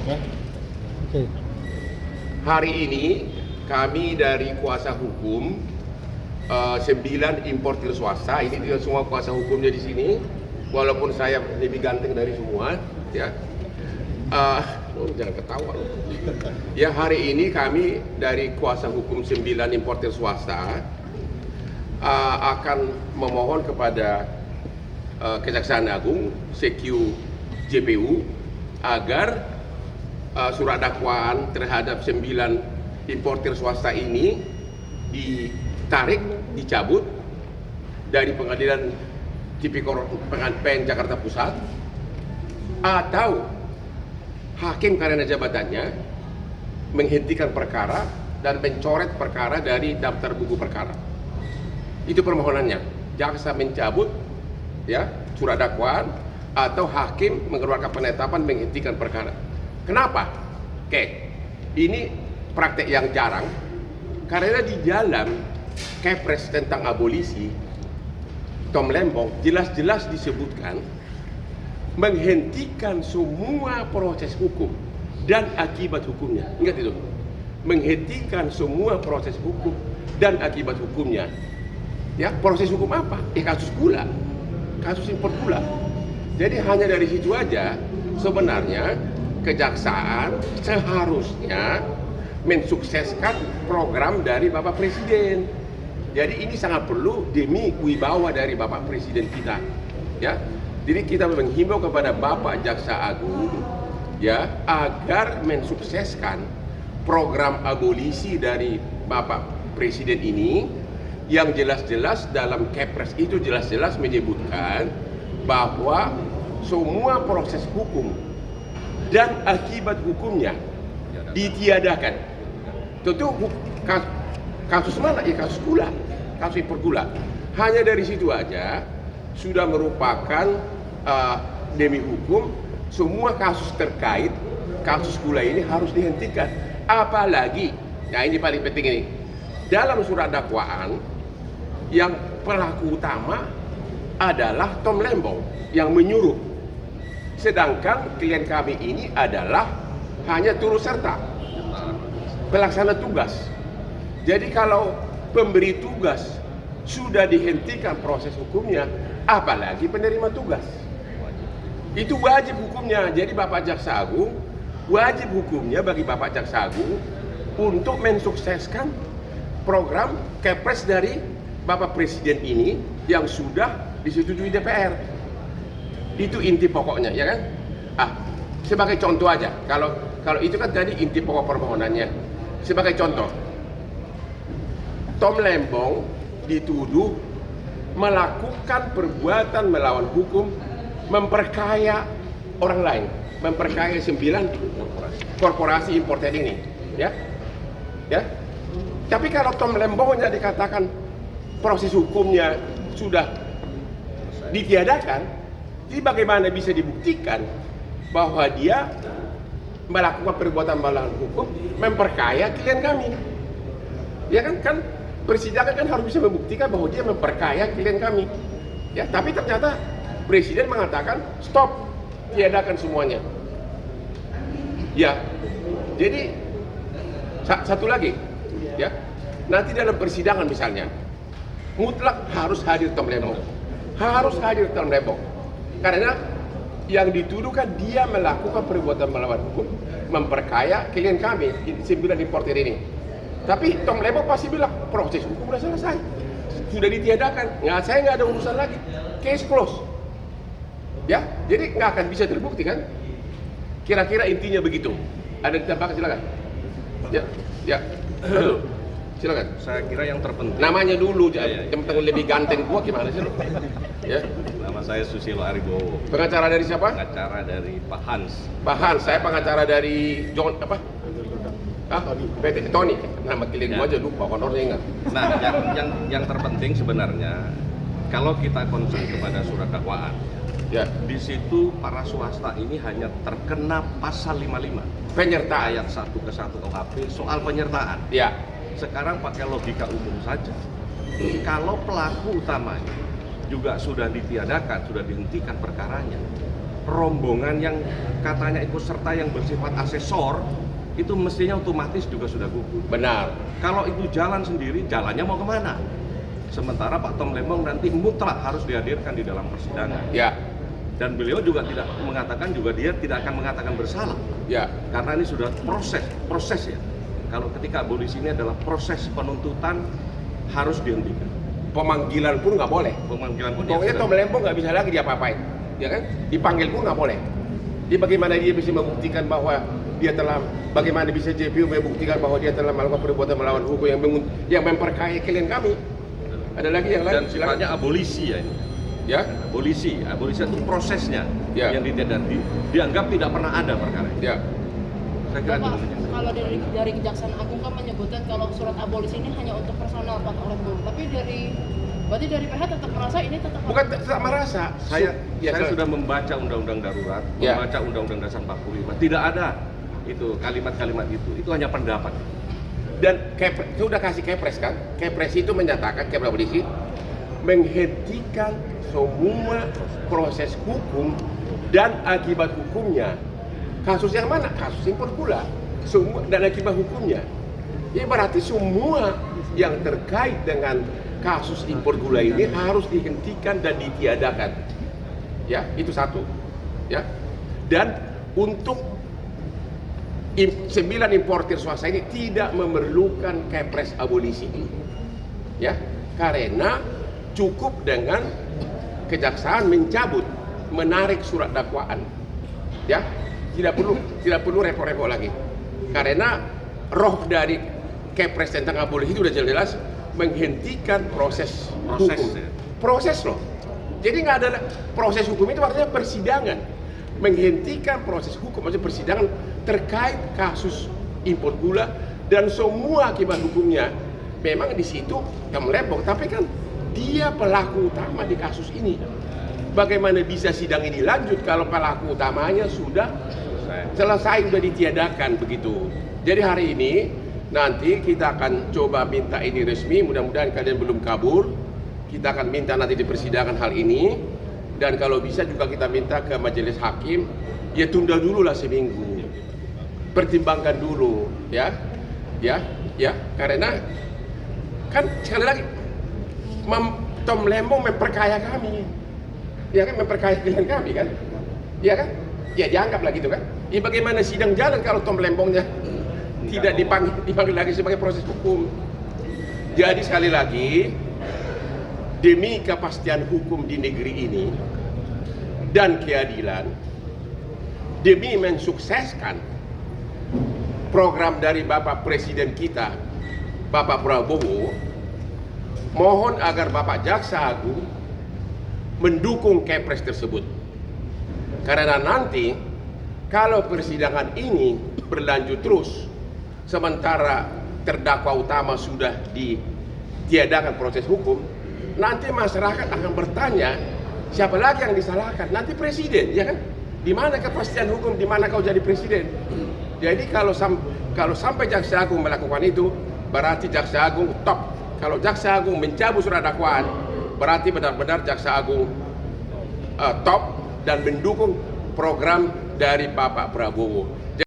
Ya. Oke. Hari ini kami dari kuasa hukum 9 importir swasta, ini tidak semua kuasa hukumnya di sini, walaupun saya lebih ganteng dari semua, ya. Jangan ketawa. Ya, hari ini kami dari kuasa hukum 9 importir swasta akan memohon kepada Kejaksaan Agung, CQ JPU, agar surat dakwaan terhadap 9 importir swasta ini ditarik, dicabut dari Pengadilan Tipikor PN Jakarta Pusat, atau hakim karena jabatannya menghentikan perkara dan mencoret perkara dari daftar buku perkara. Itu permohonannya. Jaksa mencabut ya surat dakwaan atau hakim mengeluarkan penetapan menghentikan perkara. Kenapa? Oke, ini praktek yang jarang karena di dalam Kepres tentang abolisi Tom Lembong jelas-jelas disebutkan menghentikan semua proses hukum dan akibat hukumnya. Ingat itu, menghentikan semua proses hukum dan akibat hukumnya. Ya, proses hukum apa? Kasus gula, kasus impor gula. Jadi hanya dari situ aja sebenarnya kejaksaan seharusnya mensukseskan program dari Bapak Presiden. Jadi ini sangat perlu demi wibawa dari Bapak Presiden kita. Ya, jadi kita menghimbau kepada Bapak Jaksa Agung ya agar mensukseskan program abolisi dari Bapak Presiden ini, yang jelas-jelas dalam Kepres itu jelas-jelas menyebutkan bahwa semua proses hukum dan akibat hukumnya ditiadakan. Tentu kasus mana? Ya kasus gula, kasus impor gula. Hanya dari situ aja sudah merupakan demi hukum semua kasus terkait kasus gula ini harus dihentikan. Apalagi, nah ini paling penting ini, dalam surat dakwaan yang pelaku utama adalah Tom Lembong yang menyuruh, sedangkan klien kami ini adalah hanya turut serta pelaksana tugas. Jadi kalau pemberi tugas sudah dihentikan proses hukumnya, apalagi penerima tugas. Itu wajib hukumnya. Jadi Bapak Jaksa Agung, wajib hukumnya bagi Bapak Jaksa Agung untuk mensukseskan program Kepres dari Bapak Presiden ini yang sudah disetujui DPR. Itu inti pokoknya, ya kan? Sebagai contoh aja, kalau itu kan tadi inti pokok permohonannya. Sebagai contoh, Tom Lembong dituduh melakukan perbuatan melawan hukum, memperkaya orang lain, memperkaya 9 korporasi importer ini, ya. Tapi kalau Tom Lembongnya dikatakan proses hukumnya sudah ditiadakan, jadi bagaimana bisa dibuktikan bahwa dia melakukan perbuatan melawan hukum, memperkaya klien kami? Ya kan persidangan kan harus bisa membuktikan bahwa dia memperkaya klien kami. Ya, tapi ternyata Presiden mengatakan stop, tiadakan semuanya. Ya, jadi satu lagi, ya, nanti dalam persidangan misalnya mutlak harus hadir Tom Lembong, harus hadir Tom Lembong, karena yang dituduhkan dia melakukan perbuatan melawan hukum, memperkaya klien kami 9 importer ini. Tapi Tom Lembong pasti bilang proses hukum sudah selesai, sudah ditiadakan, saya nggak ada urusan lagi, case close. Ya, jadi nggak akan bisa terbukti kan? Kira-kira intinya begitu. Ada ditambahkan, silakan. Ya, betul. Silakan. Saya kira yang terpenting. Namanya dulu, yang lebih ganteng gua gimana sih lu? Ya. Nama saya Susilo Aribowo. Pengacara dari siapa? Pengacara dari Pak Hans. Pak Hans, saya pengacara dari John apa? PT Tony. Nama klien gua aja lupa, honornya ingat. Nah, yang terpenting sebenarnya kalau kita concern kepada surat dakwaan, Ya. di situ para swasta ini hanya terkena pasal 55 Penyertaan. ayat 1 ke 1 KUHP soal penyertaan. Ya. Sekarang pakai logika umum saja. Kalau pelaku utamanya juga sudah ditiadakan, sudah dihentikan perkaranya, rombongan yang katanya ikut serta yang bersifat asesor itu mestinya otomatis juga sudah gugur. Benar. Kalau itu jalan sendiri, jalannya mau kemana? Sementara Pak Tom Lembong nanti mutlak harus dihadirkan di dalam persidangan. Ya. Dan beliau juga tidak mengatakan juga dia tidak akan mengatakan bersalah. Ya. Karena ini sudah proses ya. Kalau ketika abolisi ini adalah proses penuntutan harus dihentikan. Pemanggilan pun nggak boleh. Pemanggilan pun Pokoknya sudah- Tom Lembong nggak bisa lagi diapa-apain, ya kan? Dipanggil pun nggak boleh. Jadi bagaimana dia bisa membuktikan bahwa dia telah, bagaimana bisa JPU membuktikan bahwa dia telah melakukan perbuatan melawan hukum yang memperkaya klien kami? Ada lagi yang lain? dan sifatnya abolisi ya ini. Ya, Abolisi itu prosesnya Ya. yang dianggap tidak pernah ada perkara ini. ya. Saya kira Bapak, demikian. kalau dari Kejaksaan Agung kan menyebutkan kalau surat abolisi ini hanya untuk personal Pak Lembong, tapi berarti dari PH tetap merasa ini tetap Bukan tak merasa. Saya Ya, saya sorry. sudah membaca undang-undang darurat, Ya. membaca undang-undang dasar 45. Tidak ada itu kalimat-kalimat itu. Itu hanya pendapat. Dan sudah kasih Kepres kan? Kepres itu menyatakan, Kepres abolisi menghentikan semua proses hukum dan akibat hukumnya. Kasus yang mana? Kasus impor gula. Semua dan akibat hukumnya. Ya berarti semua yang terkait dengan kasus impor gula ini harus dihentikan dan ditiadakan. Ya, itu satu. Ya. Dan untuk 9 importir swasta ini tidak memerlukan Kepres abolisi. Ya, karena cukup dengan kejaksaan mencabut, menarik surat dakwaan. Ya, tidak perlu repot-repot lagi. Karena roh dari Kepres tentang abolisi itu sudah jelas menghentikan proses hukum. Ya. Proses loh. Jadi nggak ada proses hukum itu artinya persidangan. Menghentikan proses hukum, maksudnya persidangan terkait kasus impor gula dan semua akibat hukumnya. Memang di situ Tom Lembong, tapi kan dia pelaku utama di kasus ini. Bagaimana bisa sidang ini lanjut kalau pelaku utamanya sudah selesai, sudah ditiadakan begitu. Jadi hari ini nanti kita akan coba minta ini resmi, mudah-mudahan kalian belum kabur. Kita akan minta nanti di persidangan hal ini, dan kalau bisa juga kita minta ke majelis hakim, ya tunda dulu lah seminggu, pertimbangkan dulu, ya, karena kan sekali lagi Tom Lembong memperkaya kami, ya kan, memperkaya klien kami kan, ya kan, ya dianggaplah gitu kan. Ya bagaimana sidang jalan kalau Tom Lembongnya tidak dipanggil lagi sebagai proses hukum. Jadi sekali lagi, demi kepastian hukum di negeri ini dan keadilan, demi mensukseskan program dari Bapak Presiden kita, Bapak Prabowo, mohon agar Bapak Jaksa Agung mendukung Kepres tersebut. Karena nanti kalau persidangan ini berlanjut terus, sementara terdakwa utama sudah ditiadakan proses hukum, nanti masyarakat akan bertanya, siapa lagi yang disalahkan? Nanti presiden, ya kan? Di mana kepastian hukum? Di mana kau jadi presiden? Jadi kalau sampai Jaksa Agung melakukan itu, berarti Jaksa Agung top. Kalau Jaksa Agung mencabut surat dakwaan, berarti benar-benar Jaksa Agung top dan mendukung program dari Bapak Prabowo.